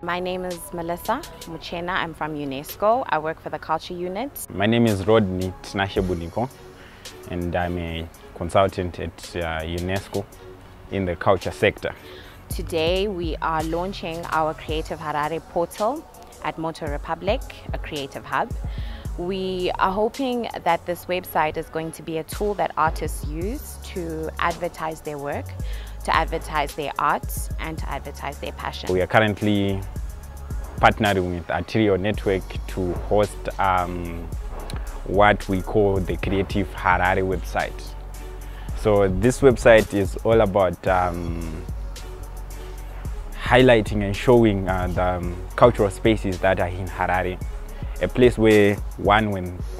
My name is Melissa Muchena. I'm from UNESCO. I work for the culture unit. My name is Rodney Tnashebuniko, and I'm a consultant at UNESCO in the culture sector. Today we are launching our Creative Harare portal at Motor Republic, a creative hub. We are hoping that this website is going to be a tool that artists use to advertise their work, to advertise their arts, and to advertise their passion. We are currently partnering with Arterial Network to host what we call the Creative Harare website. So this website is all about highlighting and showing the cultural spaces that are in Harare. A place where when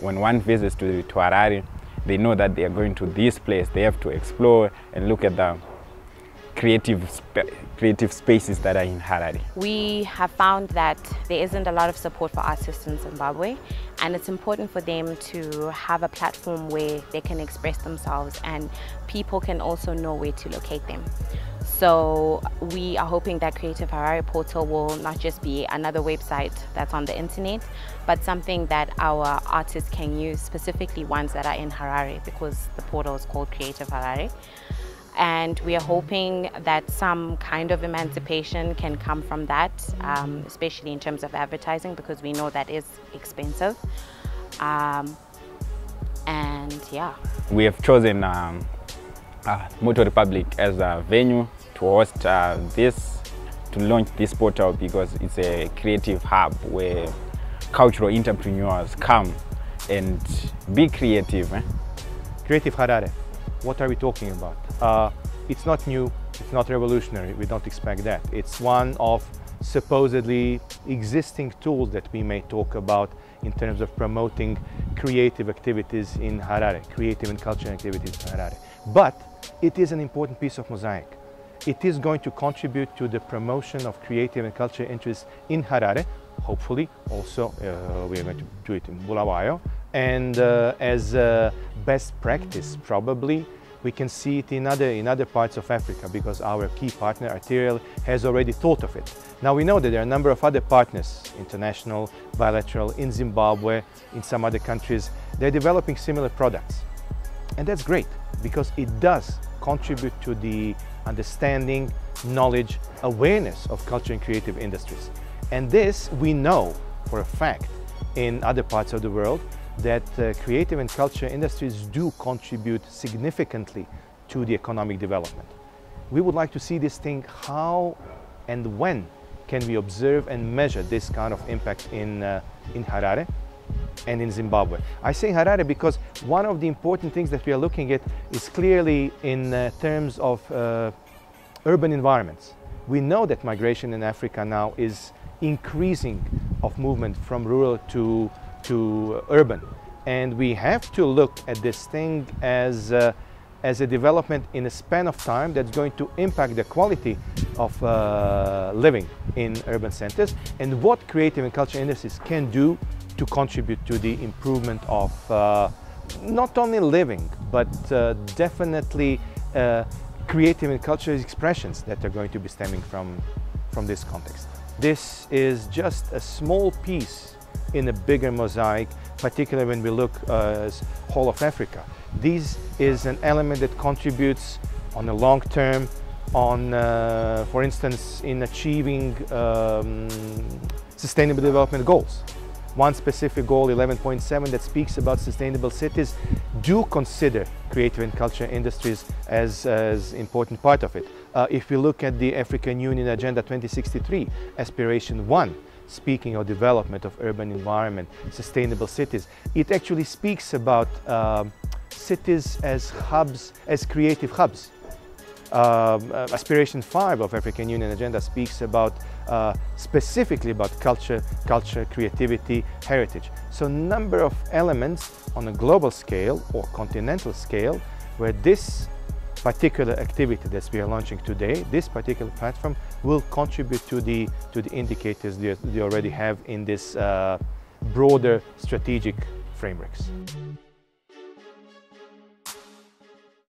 one visits to Harare, they know that they are going to this place. They have to explore and look at the creative spaces that are in Harare. We have found that there isn't a lot of support for artists in Zimbabwe, and it's important for them to have a platform where they can express themselves and people can also know where to locate them. So we are hoping that Creative Harare portal will not just be another website that's on the internet, but something that our artists can use, specifically ones that are in Harare, because the portal is called Creative Harare. And we are hoping that some kind of emancipation can come from that, especially in terms of advertising, because we know that is expensive. And yeah. We have chosen Motor Republic as a venue to host to launch this portal, because it's a creative hub where cultural entrepreneurs come and be creative. Creative Harare, what are we talking about? It's not new, it's not revolutionary, we don't expect that. It's one of supposedly existing tools that we may talk about in terms of promoting creative activities in Harare, creative and cultural activities in Harare. But it is an important piece of mosaic. It is going to contribute to the promotion of creative and cultural interests in Harare, hopefully also we are going to do it in Bulawayo, and as a best practice probably we can see it in other parts of Africa, because our key partner, Arterial, has already thought of it. Now we know that there are a number of other partners, international, bilateral, in Zimbabwe, in some other countries. They're developing similar products. And that's great, because it does contribute to the understanding, knowledge, awareness of culture and creative industries. And this we know for a fact in other parts of the world, that creative and culture industries do contribute significantly to the economic development. We would like to see this thing, how and when can we observe and measure this kind of impact in Harare and in Zimbabwe. I say Harare because one of the important things that we are looking at is clearly in terms of urban environments. We know that migration in Africa now is increasing of movement from rural to urban, and we have to look at this thing as a development in a span of time that's going to impact the quality of living in urban centers, and what creative and cultural industries can do to contribute to the improvement of not only living, but definitely creative and cultural expressions that are going to be stemming from this context. This is just a small piece in a bigger mosaic, particularly when we look as whole of Africa. This is an element that contributes on a long term on, for instance, in achieving sustainable development goals. One specific goal, 11.7, that speaks about sustainable cities, do consider creative and cultural industries as important part of it. If we look at the African Union Agenda 2063, Aspiration 1, speaking of development of urban environment, sustainable cities, it actually speaks about cities as hubs, as creative hubs. Aspiration 5 of African Union Agenda speaks about specifically about culture, creativity, heritage. So a number of elements on a global scale or continental scale where this particular activity that we are launching today, this particular platform, will contribute to the indicators they already have in this broader strategic frameworks.